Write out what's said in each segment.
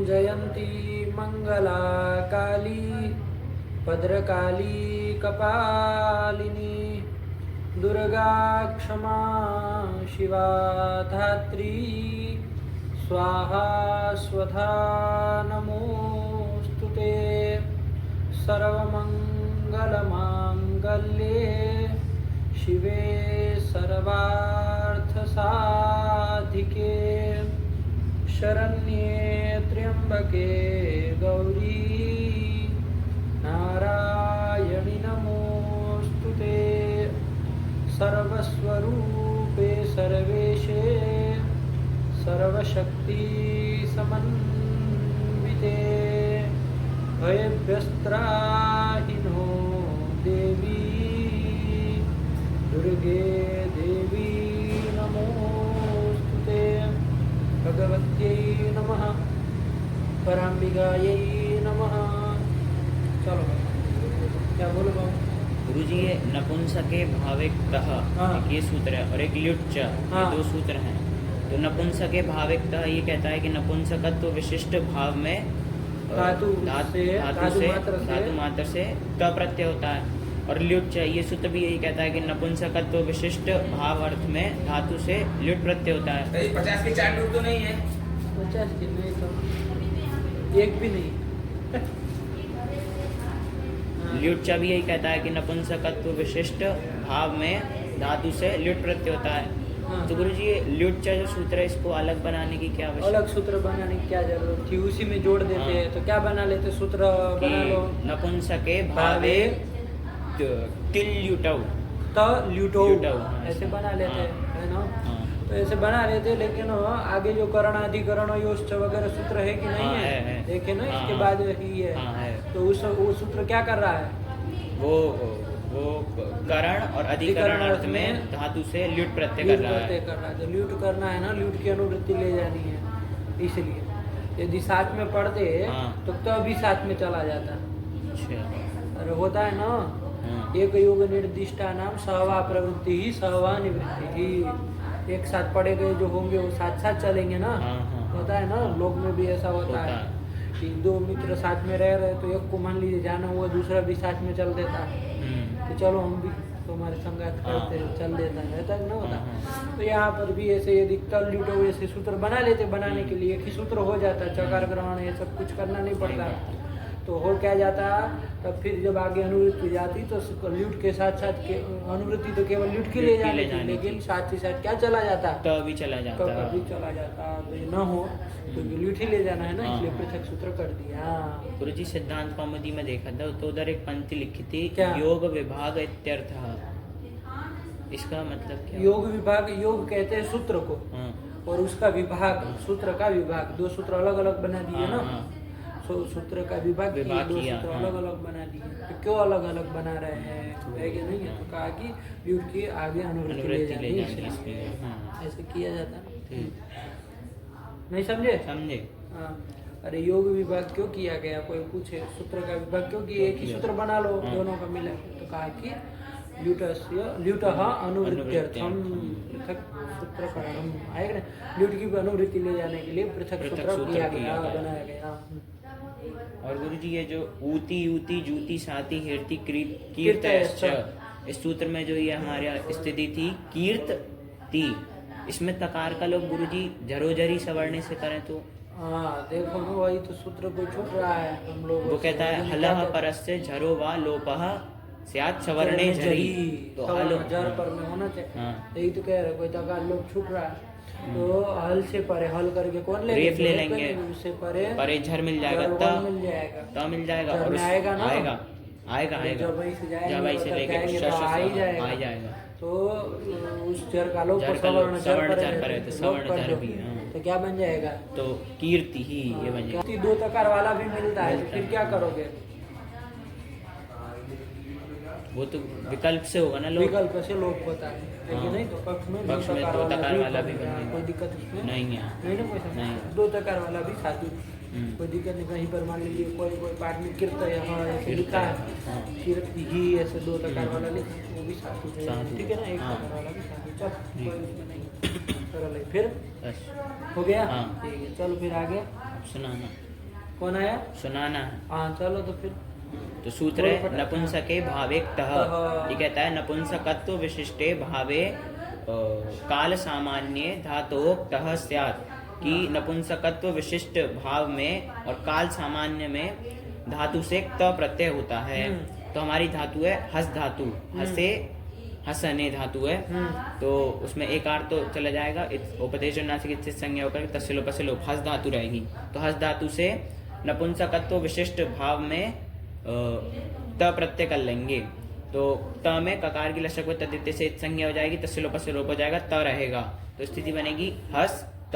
जयंती मंगला काली भद्रकाली कपालिनी दुर्गा क्षमा शिवा धात्री स्वाहा स्वधा नमोस्तुते सर्वमंगलमांगल्ये शिवे सर्वार्थसाधिके शरण्ये त्र्यंबके गौरी नारायणि नमोस्तुते सर्वस्वरूपे सर्वेशे सर्वशक्ति समन्विते भयभ्यस्त्राहिनो देवी दुर्गे देवी नमोस्तुते भगवत्यै नमः पराम्बिकायै नमः। चलो क्या बोलो बाबू? गुरुजी ये नपुंसके भाविकतः एक ये सूत्र है और एक ल्युट्च ये दो सूत्र हैं। तो नपुंसके भाविकतः ये कहता है कि नपुंसकत्व विशिष्ट भाव में धातु मात्र से क प्रत्यय होता है। और ल्युट्च ये सूत्र भी यही कहता है कि नपुंसकत्व विशिष्ट भाव अर्थ में धातु से ल्युट प्रत्यय होता है। 50 के 4 लूट तो नहीं है? 50 के नहीं तो एक भी नहीं। ल्युट्च भी यही कहता है कि नपुंसकत्व विशिष्ट भाव में धातु से ल्युट प्रत्यय होता है। तो गुरुजी ये ल्युट्च जो सूत्र है इसको अलग बनाने की क्या आवश्यकता? अलग सूत्र बनाने की क्या जरूरत थी? उसी में जोड़ देते हैं तो क्या बना लेते? सूत्र बना लो नपुंसके भावे टिल्युटौ ल्यूटो हाँ, ऐसे बना लेते हैं है ना। हाँ। तो ऐसे बना लेते हैं लेकिन आगे जो करणाधिकरण योश्च वगैरह सूत्र है कि नहीं हाँ, है? है। देखे ना हाँ, इसके हाँ। बाद ही है। हाँ, है। तो वो सूत्र क्या कर रहा है? वो करण और अधिकरण अर्थ में धातु से ल्युट प्रत्यय कर रहा है। तो ल्यूट करना है ना, ल्यूट की अनुवृत्ति ले जानी है। इसलिए यदि साथ में पढ़ते तो अभी साथ में चला जाता। अच्छा। और होता है ना एक योग निर्दिष्टा नाम सहवा प्रवृत्ति ही सहवा निवृत्ति ही। एक साथ पढ़े गए जो होंगे वो साथ साथ चलेंगे ना। होता है ना, लोग में भी ऐसा होता है कि दो मित्र साथ में रह रहे तो एक को मान लीजिए जाना हुआ दूसरा भी साथ में चल देता है तो चलो हम भी तुम्हारे संगात करते चल देता है, रहता है ना होता। तो यहाँ पर भी ऐसे यदि तल ल्यूटो ऐसे सूत्र बना लेते, बनाने के लिए कि सूत्र हो जाता, चकार ग्रहण ये सब कुछ करना नहीं पड़ता। तो हो क्या जाता, तब फिर जब आगे अनुवृत्ति जाती तो ल्यूट के साथ साथ अनुवृत्ति तो केवल ल्यूट के लिए जानी थी, लेकिन साथ ही साथ क्या चला जाता? तो भी चला जाता। तो कभी चला जाता तो ये न हो तो ल्यूट ही ले जाना है ना, इसलिए पृथक सूत्र कर दिया। गुरुजी सिद्धांत कौमुदी में देखा था तो उधर एक पंक्ति लिखी थी योग विभाग इत्यर्थः। इसका मतलब क्या? योग विभाग, योग कहते हैं सूत्र को और उसका विभाग सूत्र का विभाग। दो सूत्र अलग अलग बना दिए ना, सूत्र का विभाग दो सूत्र अलग अलग बना दिए। तो क्यों अलग अलग बना रहे हैं है कि नहीं है? तो कहा कि ल्यूट की आगे अनुवृत्ति ले जानी, ऐसे किया जाता है। नहीं समझे? हाँ। अरे योग विभाग क्यों किया गया? कोई पूछे सूत्र का विभाग क्यों किया? एक ही सूत्र बना लो दोनों का मिला। तो कहा कि ल्यूटः अनुवृत्त्यर्थम पृथक सूत्र आएगा ना। ल्यूट की अनुवृत्ति ले जाने के लिए पृथक सूत्र किया गया, बनाया गया। और गुरुजी ये जो ऊती यूती जूती साती हीर्ति कीर्तयश्च, इस सूत्र में जो ये हमारे स्थिति थी कीर्ति, इसमें तकार का लोग गुरुजी झरोझरी सवर्णे से करें तो देखो ना वही तो सूत्र को छूट रहा है हम लोग। वो कहता है हलः परस्य झरो वा लोपः स्यात् सवर्णे झरी। तो जर पर में होना चाहिए। यही तो कह रहे कोई तकार लोग छूट रहा है। तो हल से परे हल करके कौन रेफ ले लेंगे, उससे परे झर मिल जाएगा, मिल जाएगा, मिल जाएगा और आएगा ना, आएगा जब वहीं से जाएगा से लेके आ ही जाएगा। तो उस जर का लोग सवर्ण जर पर है तो सवर्ण जर भी तो क्या बन जाएगा? तो कीर्ति ही ये बन जाएगा। दो तकार वाला भी मिलता है तो फिर क्या करोगे? वो तो विकल्प से होगा ना, विकल्प से लोप होता है लेकिन नहीं तो पक्ष में दो तकार वाला भी कोई दिक्कत इसमें नहीं है। नहीं ना कोई नहीं, दो तकार वाला भी साधु कोई दिक्कत नहीं। कहीं पर मान लीजिए कोई पाठ में कीर्त यहाँ ऐसे लिखा है कीर्ति ही ऐसे दो तकार वाला लिखा वो भी साधु है, ठीक है ना। एक तकार वाला भी साधु, चल कोई उसमें नहीं सरल है। फिर हो गया ठीक है, चलो फिर आगे सुनाना। कौन आया? सुनाना है। हाँ चलो तो फिर तो सूत्र बोलो है फटाफट। नपुंसके भावे तः। तः। ये कहता है नपुंसकत्व विशिष्टे भावे काल सामान्य धातु तः स्यात्, कि नपुंसकत्व विशिष्ट भाव में और काल सामान्य में धातु से त प्रत्यय होता है। तो हमारी धातु है हस धातु, हसे हसने धातु है, तो उसमें एक आर तो चला जाएगा, उपदेश नासिक इत्थित संज्ञा होकर तस्सिलो पसिलो हस धातु रहेगी। तो हस धातु से नपुंसकत्व विशिष्ट भाव में त प्रत्यय कर लेंगे। तो त में ककार की लशक में तद्धित से संज्ञा हो जाएगी, तस्सिलो पसिलो हो जाएगा, त रहेगा। तो स्थिति बनेगी हस त।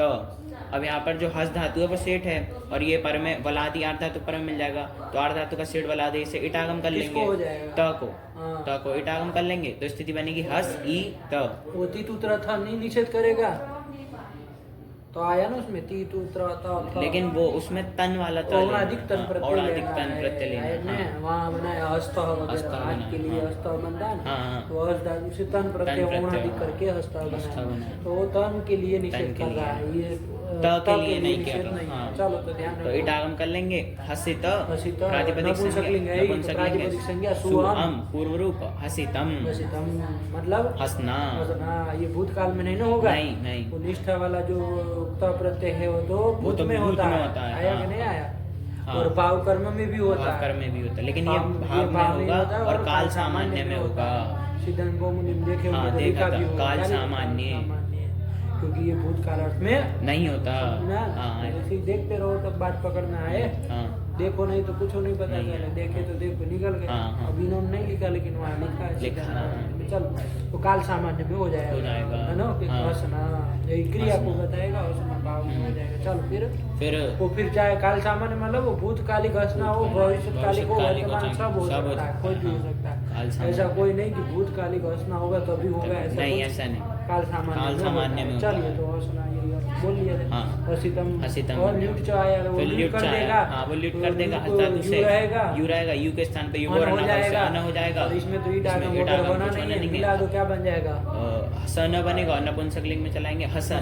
अब यहाँ पर जो हस धातु है वो सेठ है, और ये पर में वलादी आर्ध धातु पर में मिल जाएगा, तो आर्ध धातु का सेठ वलादी से इटागम कर किसको लेंगे, हो जाएगा? त को। हाँ। त को इटागम कर लेंगे, तो स्थिति बनेगी हस ई त। वो तीतुत्रा था नहीं निषेध करेगा, तो आया ना उसमें तीतुत्रा था। लेकिन वो उसमें तन वाला था, और अधिक तन प्रत्यय और अधिक लेना तन है। प्रत्यय लेना है। हाँ। वहाँ बनाया हस्तः हस्तः वगैरह, आज के लिए बनाया, हस्तः बनता है ना, हाँ, हाँ। तो हस्त धातु से तन प्रत्यय तन प्रत्यय, अधिक करके हस्तः हस्तः बनाया, बनाया। तो वो तन के लिए निषेध के कर रहा है, ये त के लिए नहीं निषेध कह रहा। नहीं है। हाँ। चलो तो ध्यान तो रखो। इटागम कर लेंगे हसित, हसित, प्रातिपदिक नपुंसकलिंग है, नपुंसकलिंग प्रातिपदिक संज्ञा है, सुअम। सुअम पूर्व रूप हसितम, हसितम मतलब हसना। हाँ, ये भूतकाल में नहीं ना होगा। नहीं, नहीं। वो निष्ठा वाला जो त प्रत्यय है वो तो भूत तो में भूत होता में है। होता है, आया हाँ। कि नहीं आया? हाँ। और भाव कर्म में भी होता भाव है। कर्म में भी होता है, लेकिन ये भाव भाव में होगा होता है और काल सामान्य में होगा। सिद्धन गोमुनि में देखे हाँ, होंगे तो देखा लिखा था, भी होगा, काल क्या लिखा? सामान्य। सामान्य। क्योंकि ये भूतकाल अर्थ में नहीं होता। ना, हाँ, जैसे ही देखते रहो तब बात पकड़ना है। हाँ। देखो नहीं तो कुछ नहीं पता नहीं चले, है। देखे तो देखो निकल गए। हाँ, हाँ। अब इन्होंने नहीं लिखा, लेकिन वहाँ लिखा है लिखा, सिद्धन हाँ। गोमुनि में। चलो तो काल सामान्य में हो जाएगा, हो जाएगा। है ना? कि हाँ। हंसना यही क्रिया को हंसना। बताएगा, हंसना भाव में हो जाएगा। चलो फिर वो फिर चाहे काल सामान्य मतलब वो भूतकालिक हंसना हो, भविष्यकालिक हो, भविष्यकालिक हो, वर्तमान सब हो सब हो सकता है, सकता कोई है, भी हो हाँ। सकता काल है। सामान्य। ऐसा कोई नहीं कि भूतकालिक हंसना होगा तभी होगा, ऐसा नहीं, कुछ ऐसा नहीं। काल काल सामान्य सामान्य में होता चलिए है। तो हंसना यही बोल लिया जाए। हाँ। हसितम हसितम। और ल्यूट जो आया वो फिर ल्यूट ल्यूट कर चाहे, देगा। हाँ वो ल्यूट तो कर देगा, ल्यूट हस धातु को से यू रहेगा, यू रहेगा, यू के स्थान पे यू अन और हो जाएगा, अन हो जाएगा। और इसमें तो ईटा इसमें मोटर ईटागम बना कुछ नहीं होना है, नहीं है। मिला तो क्या बन जाएगा? हसन बनेगा, नपुंसकलिंग में चलाएंगे हसनम।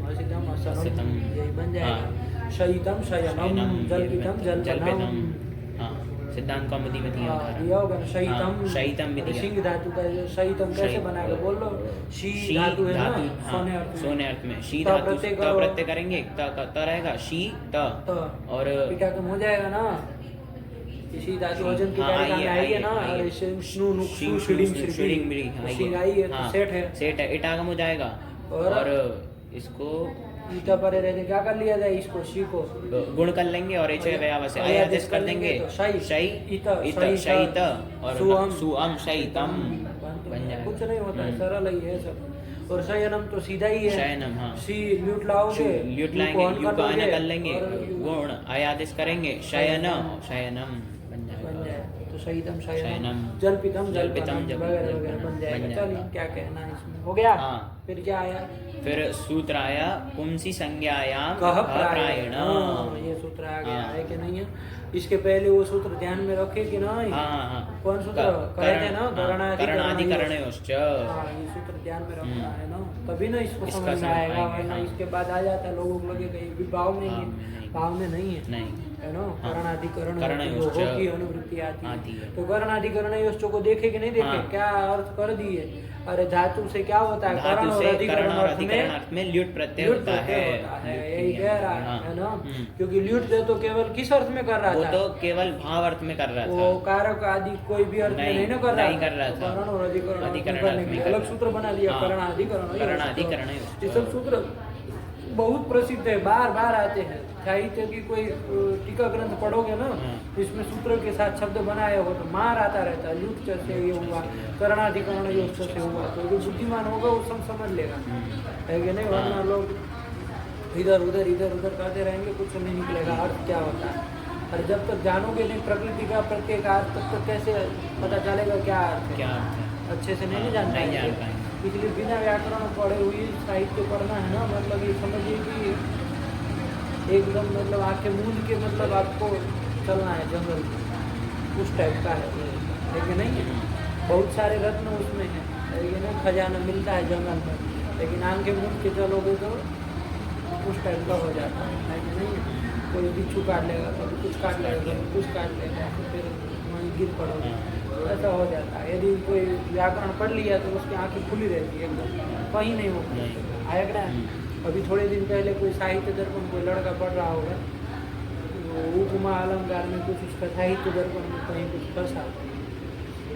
हसितम हसनम हसितम। यही बन जाएगा। हाँ। शयितम शयनम, जल्पितम जल्पनम। हाँ, सिद्धांत कौमुदी में दिया हाँ, था। दिया होगा ना शयितम। हाँ, शयितम भी दिया। सिंह धातु का जो शयितम कैसे शयितम। बनाएगा बोल लो? शी धातु है ना, हाँ, सोने अर्थ में। सोने अर्थ में शी त धातु प्रत्यय त करो। प्रत्यय करेंगे, त रहेगा शी त। तो और पिटा कम हो जाएगा ना, इसी धातु वजन की हाँ, कारिका में आई है ना, आई है। और इसे स्नु नु शी- शिडिंग शी- शिडिंग मिड़ी, हाँ, शी ये। आई है तो हाँ, सेट है। सेट है, इटागम हो जाएगा। और और इसको ईटा परे रहते क्या कर लिया जाए इसको? शी को गुण कर लेंगे और एच व्याव से आदेश आदेश कर देंगे। तो शयी, शयी इत, इत शयित, शयित और सुअम। सुअम शयितम बन जाएगा। कुछ नहीं होता है, सरल ही है सब। और शयनम तो सीधा ही है। शयनम, हाँ। शी ल्यूट लाओगे, ल्यूट यू लाएंगे, को ऑन यू को आना दोगे, कर लेंगे, और यू गुण आयादेश करेंगे, शयन शयनम बन बन जाएगा। जाए तो शयितम शयनम, शयनम, जल्पितम जल्पितम, जल्पनम वगैरह वगैरह बन जाएगा। जाएगा। चलिए क्या कहना है इसमें, हो गया? हाँ। फिर क्या आया? फिर सूत्र आया पुंसी संज्ञायाम कह प्रायण। प्रायण। हाँ, ये सूत्र आ गया हाँ। है कि नहीं है? इसके पहले वो सूत्र ध्यान में रखे कि नहीं? हाँ, हाँ। कौन सूत्र कहे थे ना? करणाधिकरणयोश्च। हाँ, ये सूत्र ध्यान में रखना है ना, तभी ना इसको इसका समझ में समझ आएगा, पाएंगे, वरना हाँ। इसके बाद आ जाता है लोगों को लगेगा ये भी भाव में ही हाँ, है। नहीं। भाव में नहीं है, नहीं। है ना? हाँ। करणाधिकरण करणयोश्च। हो की अनुवृत्ति आती आती है। है। तो करणाधिकरणयोश्च को देखे कि नहीं देखे? हाँ। क्या अर्थ कर दिए? अरे धातु से क्या होता है? करण धातु और से अधिकरण करण और अर्थ में अधिकरण अर्थ में ल्यूट प्रत्यय ल्यूट होता प्रत्यय है। होता है, ल्यूट यही क्रिया। कह रहा हाँ। है ना? हम्म। क्योंकि ल्यूट जो तो केवल किस अर्थ में कर रहा वो था? तो केवल भाव अर्थ में कर रहा वो था। कारक आदि कोई भी अर्थ में नहीं, नहीं ना कर रहा नहीं कर रहा तो था। करण और अधिकरण अर्थ में अधिकरण करने अर्थ के में लिए कर अलग रहा। सूत्र बना लिया, हाँ। करणाधिकरण। करणाधिकरण ये सब सूत्र बहुत प्रसिद्ध है, बार बार आते हैं। साहित्य की कोई टीका ग्रंथ पढ़ोगे ना, इसमें सूत्र के साथ शब्द बनाए हो तो मार आता रहता है। लुट से ये हुआ, करणाधिकरण योग से हुआ, तो जो बुद्धिमान होगा वो सब समझ लेगा, है कि नहीं? वरना लोग इधर उधर करते रहेंगे, कुछ नहीं निकलेगा अर्थ क्या होता है। और जब तक जानोगे नहीं प्रकृति का प्रत्येक अर्थ, तब तक कैसे पता चलेगा क्या अर्थ है? क्या अर्थ है? अच्छे से नहीं जान नहीं जान पाएंगे। पाएंगे। इसलिए बिना व्याकरण पढ़े हुई साहित्य पढ़ना है ना, मतलब ये समझिए कि एकदम मतलब आंखें मूंद के मतलब आपको चलना है जंगल में, उस टाइप का है। लेकिन नहीं है, बहुत सारे रत्न उसमें है, लेकिन नहीं खजाना मिलता है जंगल में, लेकिन आंखें मूंद के चलोगे तो उस टाइप का हो जाता है कि नहीं है? कोई कभी बिच्छू काट लेगा, कभी कुछ काट लेगा, कभी कुछ काट लेगा, तो फिर वहीं गिर पड़ोगे, ऐसा हो जाता है। यदि कोई व्याकरण पढ़ लिया तो उसकी आंखें खुली रहती है एकदम, कहीं नहीं हो आया क्या। अभी थोड़े दिन पहले कोई साहित्य दर्पण कोई लड़का पढ़ रहा होगा, तो उपमा अलंकार में कुछ उसका साहित्य दर्पण में कहीं कुछ फंसा,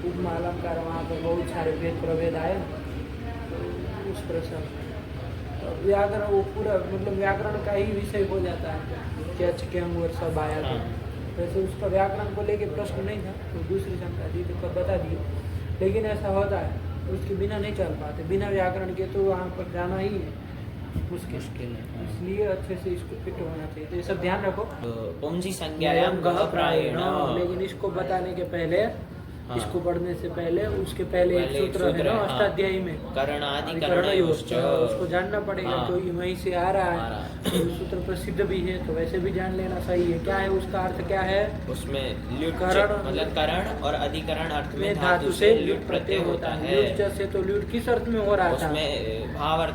उपमा अलंकार वहाँ पर बहुत सारे भेद प्रभेद आए, तो उस प्रसंग तो व्याकरण वो पूरा मतलब व्याकरण का ही विषय हो जाता है कि अच्छे अंग और सब आया था। वैसे उसका व्याकरण को लेके प्रश्न नहीं था, तो दूसरी शंका थी तो कब बता दिए, लेकिन ऐसा होता है उसके बिना नहीं चल पाते, बिना व्याकरण के तो वहाँ पर जाना ही है मुश्किल है, इसलिए अच्छे से इसको फिट होना चाहिए। तो ये सब ध्यान रखो। पुंजी संज्ञायाम गह प्रायेण, लेकिन इसको बताने के पहले इसको पढ़ने से पहले उसके पहले एक सूत्र है ना अष्टाध्यायी में करणाधिकरणयोश्च, उसको जानना पड़ेगा, क्योंकि वहीं से आ रहा है, तो सूत्र प्रसिद्ध भी है, तो वैसे भी जान लेना सही है। क्या है उसका अर्थ, क्या है उसमें करण मतलब करण और अधिकरण अर्थ में धातु से ल्युट प्रत्यय होता है। ल्युट से तो ल्युट किस अर्थ में हो रहा था,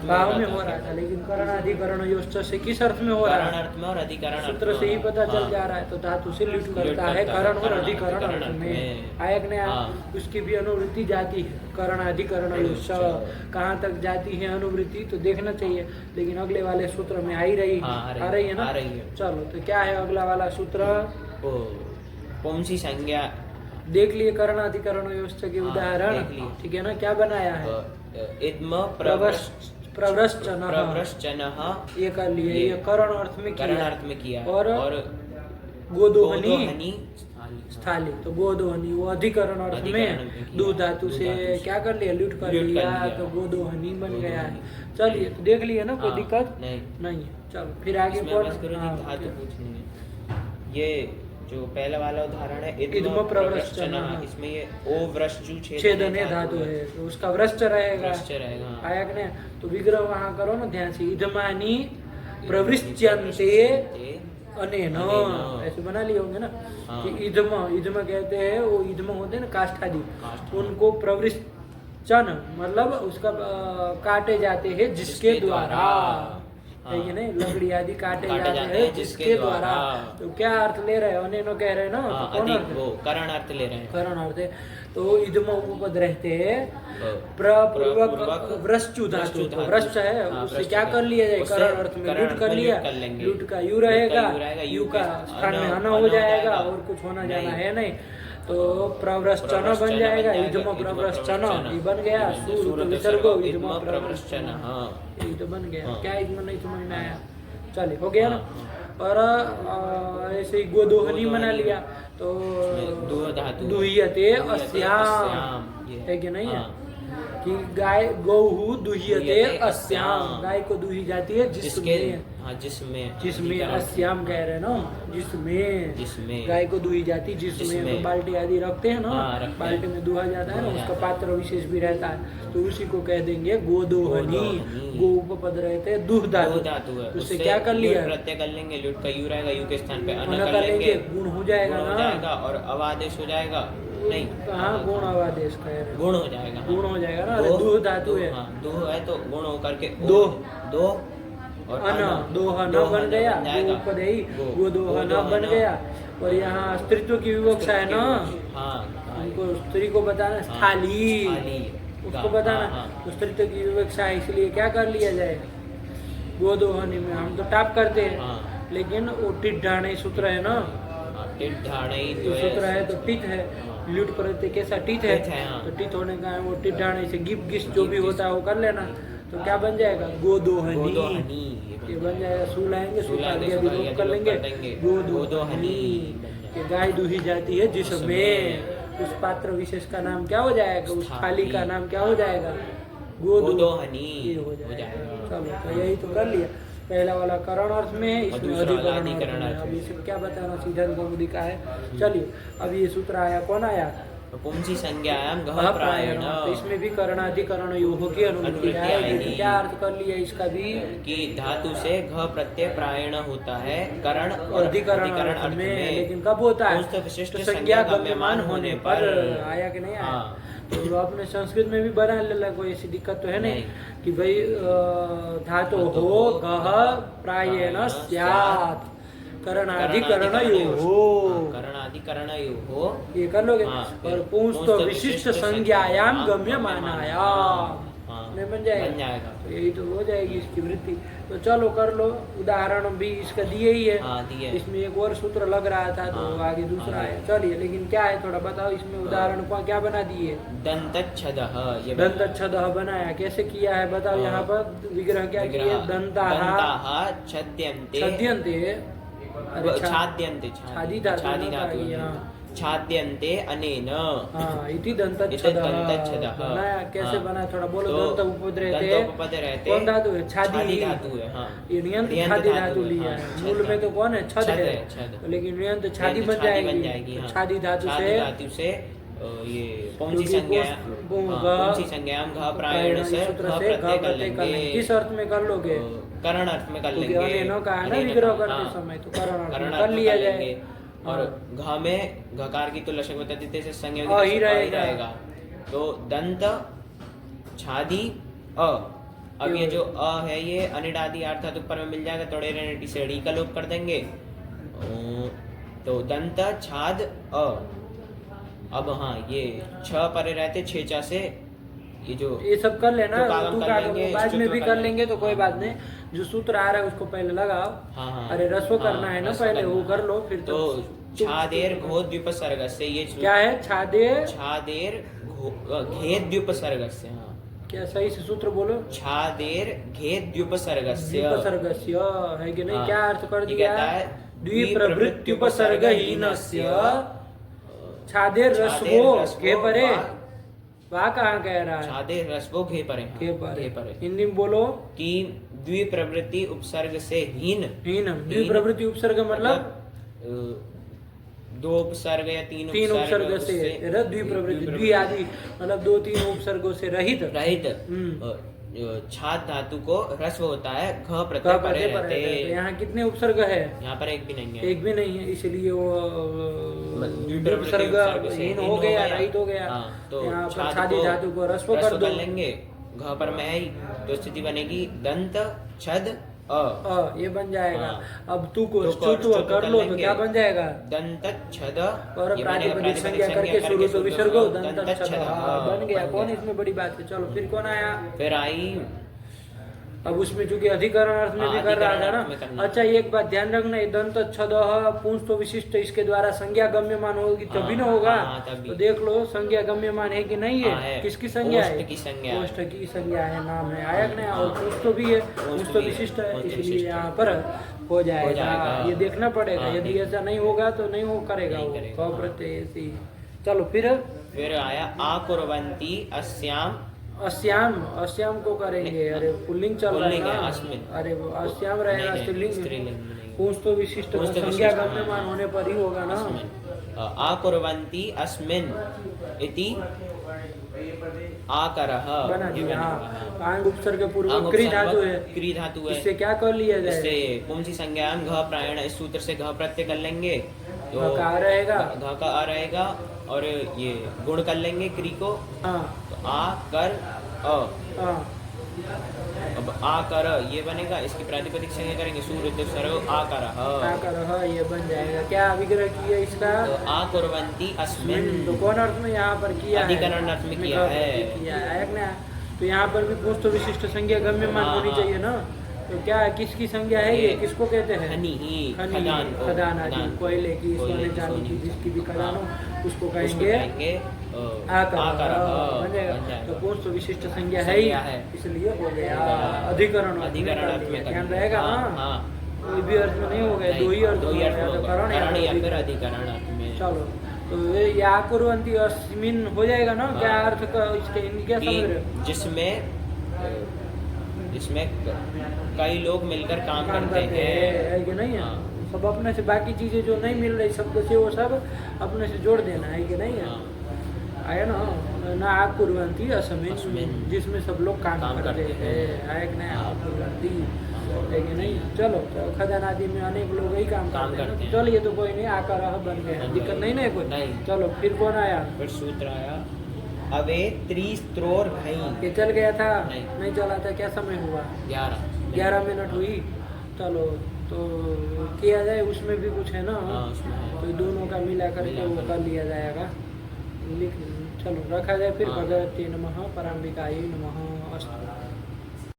भाव में हो रहा था, लेकिन करणाधिकरणयोश्च से किस अर्थ में हो रहा है, अर्थ में और अधिकरण सूत्र से ही पता चल जा रहा है। तो धातु से ल्युट करता है करण और अधिकरण अर्थ में, आयक ने उसकी भी अनुवृत्ति जाती है करण अधिकरण कहाँ तक जाती है अनुवृत्ति तो देखना चाहिए, लेकिन अगले वाले सूत्र में आ रही है ना। चलो तो क्या है अगला वाला सूत्र, पुंसी संज्ञा देख लिए करण अधिकरण के उदाहरण, ठीक है ना। क्या बनाया है, इद्म प्रवृश्चनः, ये कर लिए, ये करण अर्थ में किया, और गोदोहनी स्थाली, तो गोदोहनी वो अधिकरण अर्थ में दूध धातु से क्या कर लिया, ल्युट कर लिया, तो गोदोहनी बन गया है। चलिए तो देख लिया ना, कोई दिक्कत नहीं है। चलो फिर आगे धातु पूछेंगे। ये जो पहला वाला उदाहरण है इद्म प्रवृश्चनः, इसमें ये ओ वृश्चु छेदने धातु है, तो उसका वृश्च रहेगा, आया कि नहीं। तो विग्रह वहाँ करो ना ध्यान से, इदमानी प्रवृश्च्यन्ते अनेन, ऐसे बना लिए होंगे ना कि इधम कहते हैं, वो इधम होते हैं ना काष्ठादि, उनको प्रवृश्चन मतलब उसका काटे जाते हैं जिसके द्वारा, है कि नहीं, लकड़ी आदि काटे जाते हैं जिसके द्वारा। तो क्या अर्थ ले रहे हैं, अनेनो कह रहे हैं ना, तो कौन अर्थ, वो करण अर्थ ले रहे हैं, करण अर्थ है। तो इधम उपपद रहते हैं प्रपूर्वक वृश्चु धातु, वृश्च है, उससे क्या कर लिया जाए, करण अर्थ में लुट कर लिया, लुट का यू रहेगा, यू का स्थान में अन हो जाएगा, और कुछ होना जाना है नहीं, तो प्रवृश्चन बन जाएगा, इधम प्रवृश्चन ये बन गया, सूत्र विसर्गो इधम प्रवृश्चन, ये तो बन गया। क्या इसमें नहीं समझ में आया, चलिए हो गया ना। और ऐसे ही गोदोहनी बना लिया, तो दुह्यते अस्याम, है कि नहीं है, कि गाय गौहु दुह्यते अस्याम, गाय को दुही जाती है जिसमें अस्याम कह रहे हैं ना, जिसमें गाय को दुही जाती, जिसमें तो बाल्टी आदि रखते हैं ना, बाल्टी में दुहा जाता है ना, उसका पात्र विशेष भी रहता है, तो उसी को कह देंगे गोदोहनी। गो उपपद रहते हैं दुह धातु, उससे क्या कर लिया, प्रत्यय कर लेंगे, लुट का यू रहेगा, यू के स्थान पे अन कर लेंगे, गुण हो जाएगा ना, और अवादेश हो जाएगा, नहीं कहाँ गुण अवादेश का है, गुण हो जाएगा, गुण हो जाएगा ना, दुह धातु है, दुह है तो गुण होकर के दो और दोहा न बन गया, वो दोहा न बन गया। और यहाँ स्त्रीत्व की विवक्षा है ना, उनको स्त्री को बताना स्थाली, उसको बताना, तो स्त्रीत्व की विवक्षा है, इसलिए क्या कर लिया जाए, गोदोहनी में हम तो टाप करते हैं, लेकिन वो टिट ढाणे सूत्र है ना, सूत्र है तो टिट है, ल्युट प्रत्यय कैसा टिट है, तो टिट होने का वो टिट ढाणे से गिप गिस जो भी होता है वो कर लेना, तो क्या बन जाएगा, गोदोहनी, ये बन जाएगा। सू लाएंगे, सू अभी कर लेंगे, गोदोहनी, ये गाय दुही जाती है जिसमें, उस पात्र विशेष का नाम क्या हो जाएगा, उस थाली का नाम क्या हो जाएगा, गोदोहनी हो जाएगा। चलो तो यही तो कर लिया, पहला वाला करण अर्थ में है, इसमें अधिकरण अर्थ। अब इसे क्या बताना, सीधा कौमुदी का है। चलिए अब ये सूत्र आया, कौन आया, पुंसी संज्ञायाम गह प्रायेण, तो इसमें भी करणाधिकरण योग की अनुमति है। क्या अर्थ कर लिया इसका भी, कि धातु से घ प्रत्यय प्रायण होता है करण और अधिकरण अर्थ में, लेकिन कब होता है, तो संज्ञा गम्यमान होने पर। आया कि नहीं आया, तो आपने संस्कृत में भी बना लेला, कोई ऐसी दिक्कत तो है नहीं कि भाई धातु हो गह प्रायेण स्यात्, करणाधिकरणयोः ये कर लोगे। हाँ, फिर और पुंस तो विशिष्ट संज्ञायाम गम्य हाँ, मानायाम में बन जाएगा। तो यही तो हो जाएगी इसकी वृत्ति। तो चलो कर लो, उदाहरण भी इसका दिए ही है। हाँ, दिए। इसमें एक और सूत्र लग रहा था तो हाँ, आगे दूसरा हाँ, है। चलिए, लेकिन क्या है थोड़ा बताओ इसमें उदाहरण को क्या बना दिए। दंतच्छदः ये दंतच्छदः बनाया, कैसे किया है बताओ। हाँ। यहाँ पर विग्रह क्या किया, दंताः छद्यन्ते छद्यन्ते, अरे छाद्यन्ते छादी धातु छादी हाँ। छाद्यन्ते अनेन हाँ, इति दंतच्छदः दंतच्छदः। बनाया। कैसे हाँ। बना थोड़ा बोलो। तो दंत उपपद रहते, दंतोपपद रहते, कौन धातु है, छादी धातु है। हाँ, ये नियंत नियंत छादी धातु धातु है, लिया हाँ, है। छद मूल में तो कौन है, छद छद है, है, छद। लेकिन नियंत छादी नियंत बन जाएगी। हाँ। छादी धातु छादी से धातु से ये पौंसी क्योंकि संज्ञा पौंसी संज्ञाम घ प्रायण से सूत्र घ से प्रत्यय कर प्रत्यय कर लेंगे। लेंगे। किस अर्थ में कर लोगे, करण अर्थ में कर क्योंकि लेंगे। अनेनो का है ना अनेन, विग्रह करते हाँ। समय, तो करण अर्थ करण में अर्थ कर में लिया कर जाए। लेंगे। और घ में घकार की तो लक्षक बताते से संज्ञा अ ही की लक्षक रहेगा। रहेगा। तो दंत छादी अ। अब ये जो अ है ये अनिडादि अर्थ धातु पर में मिल जाएगा, तोड़े रेनेटी से डी का लोप कर देंगे। तो दंत छाद अ। अब हाँ, ये छ परे रहते छेचा से ये जो ये सब कर लेना, तुकागम तू कर का लेंगे, बाद में भी स्तुत्र कर कर लेंगे तो कोई हाँ। बात नहीं। जो सूत्र आ रहा है उसको पहले लगाओ। हाँ, हाँ। अरे रसो हाँ, करना है ना रसो पहले, करना वो है। कर लो फिर तो छादेर घो द्विपसर्ग से ये क्या है, छादे छादेर घेद द्विपसर्गस्य। हाँ, क्या सही से सूत्र बोलो। छादेर घेद द्विपसर्गस्य द्विपसर्गस्य है कि नहीं, हाँ। क्या अर्थ कर ये दिया, कहता है द्विप्रवृत्त्युपसर्गहीनस्य छादेर रसवो के परे, वह कहाँ कह रहा है, छादेर रसवो घे परे। हाँ, के परे। घे परे हिंदी में बोलो। कि द्विप्रवृत्ति उपसर्ग से हीन द्विप्रवृत्ति उपसर्ग मतलब दो उपसर्ग या तीन उपसर्ग से द्विप्रवृत्ति, द्वि आदि मतलब 2-3 उपसर्गों से रहित रहित छाद धातु को रस्व होता है, घ प्रत्यय परे रहते। यहाँ कितने उपसर्ग है, यहाँ पर एक भी नहीं है, एक भी नहीं है, इसलिए वो उपसर्ग हीन हो गया, रहित हो गया। हाँ, तो यहाँ पर छादी धातु को रस्व कर दो लेंगे, घ पर में है ही, तो स्थिति बनेगी दंत छद अ, ये बन जाएगा। हाँ। अब तू को स्तुत्व कर लो तो क्या बन जाएगा, दंत छद और ये बनेगा प्रातिपदिक संज्ञा करके शुरू तो विसर्ग दंत छद बन गया। कौन इसमें बड़ी बात है। चलो फिर कौन आया, फिर आई अब उसमें चूंकि अधिकरण अर्थ में भी कर रहा था ना। अच्छा, एक बात ध्यान रखना, ये दंत छदः पुंस तो विशिष्ट, इसके द्वारा संज्ञा गम्यमान होगी तभी ना होगा। तो देख लो संज्ञा गम्यमान है कि नहीं है, किसकी संज्ञा है, कोष्ठ की संज्ञा है, नाम है, आया कि नहीं। और पुंस तो भी है, पुंस तो विशिष्ट है, इसलिए यहाँ पर हो जाएगा। ये देखना पड़ेगा, यदि ऐसा नहीं होगा तो नहीं हो करेगा वो प्रत्यय ऐसी। चलो फिर आया आकुर्वन्ति अस्याम, अस्याम को करेंगे। अरे पुल्लिंग चल रहा है ना, अरे वो अस्याम रहेगा स्त्रीलिंग। पुंस तो विशिष्ट संज्ञा गम्यमान होने पर ही होगा ना। आकुर्वन्ति अस्मिन् इति आकरः बना दिया। आंग उपसर्ग पूर्व क्री धातु है, क्री धातु है, इससे क्या कर लिया जाए, इससे पुंसी संज्ञान घ प्रायण, इस सूत्र से घ प्रत्यय कर लेंगे तो का रहेगा, घ का आ रहेगा, और ये गुण कर लेंगे क्री को। हाँ, तो आ कर अ, अब आ कर ये बनेगा, इसकी प्रातिपदिक संज्ञा करेंगे सूर्य सर्व आकर, ये बन जाएगा। क्या विग्रह किया इसका, तो आकुर्वन्ति अस्मिन्, तो कौन अर्थ में यहाँ पर किया है, अधिकरण अर्थ में किया है। तो यहाँ पर भी पुंस तो विशिष्ट संज्ञा गम्यमान होनी चाहिए ना। तो क्या किसकी संज्ञा है ये, किसको कहते हैं, खदान आदि, कोयले की, सोने चांदी की, जिसकी भी खदान हो उसको कहेंगे आकर बन जाएगा। तो पुंस तो विशिष्ट संज्ञा है ही, इसलिए हो गया अधिकरण ध्यान रहेगा ना। कोई भी अर्थ में नहीं हो गया, दो ही अर्थ करण या फिर अधिकरण अर्थ में। चलो, तो ये आकुर्वन्ति अस्मिन् हो जाएगा ना। क्या अर्थ का इसके, क्या समझ रहे हो, जिसमें कई लोग मिलकर काम करते हैं, है कि नहीं है। सब अपने से, बाकी चीजें जो नहीं मिल रही शब्द से वो सब अपने से जोड़ देना है कि नहीं है। आया ना आकुर्वन्ति अस्मिन्, जिसमें सब लोग काम करते हैं, आया कि नहीं, आकुर्वन्ति है कि नहीं। चलो, तो खदान आदि में अनेक लोग ही काम करते हैं। चलिए, तो कोई नहीं, आकर बन गया, दिक्कत नहीं ना कोई। चलो फिर कौन आया, फिर सूत्र आया अवे त्रिस्त्रोर घई, ये चल गया था, नहीं चला था, क्या समय हुआ, 11 मिनट हुई। चलो, तो किया जाए, उसमें भी कुछ है ना। हाँ, उसमें है। तो दोनों का मिला करके वो कर लिया जाएगा। लिख चलो रखा जाए फिर। हाँ। भगवते नमः, पराम्बिकायै नमः। अस्तु।